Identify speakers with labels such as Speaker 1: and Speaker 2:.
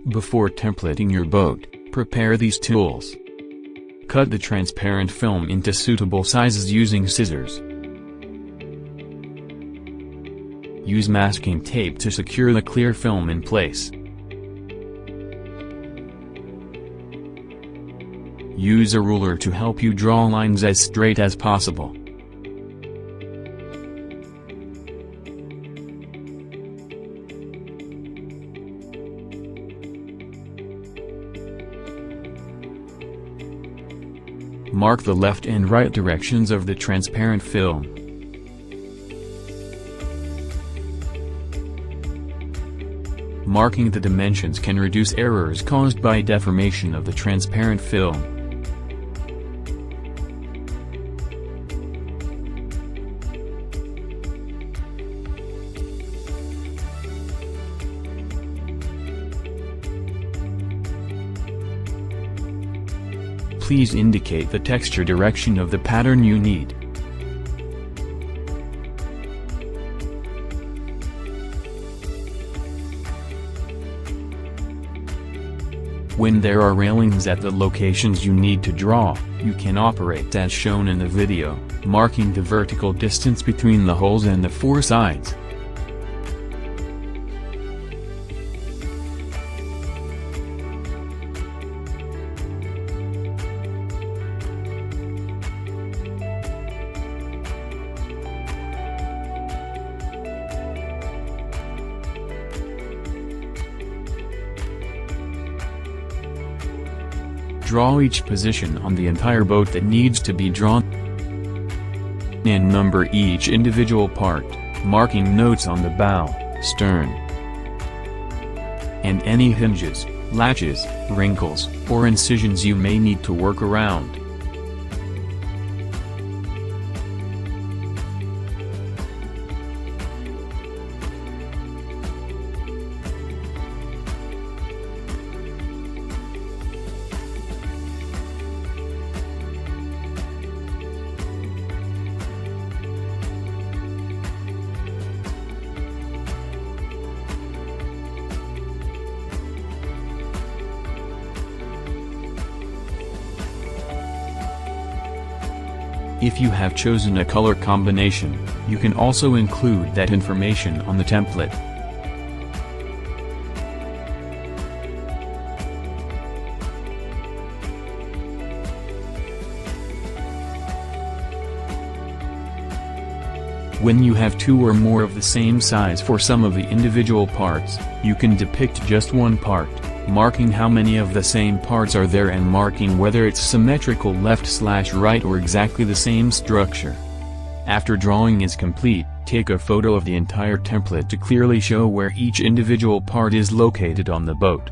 Speaker 1: Before templating your boat, prepare these tools. Cut the transparent film into suitable sizes using scissors. Use masking tape to secure the clear film in place. Use a ruler to help you draw lines as straight as possible. Mark the left and right directions of the transparent film. Marking the dimensions can reduce errors caused by deformation of the transparent film. Please indicate the texture direction of the pattern you need. When there are railings at the locations you need to draw, you can operate as shown in the video, marking the vertical distance between the holes and the four sides. Draw each position on the entire boat that needs to be drawn, and number each individual part, marking notes on the bow, stern, and any hinges, latches, wrinkles, or incisions you may need to work around. If you have chosen a color combination, you can also include that information on the template. When you have two or more of the same size for some of the individual parts, you can depict just one part, marking how many of the same parts are there and marking whether it's symmetrical left/right or exactly the same structure. After drawing is complete, take a photo of the entire template to clearly show where each individual part is located on the boat.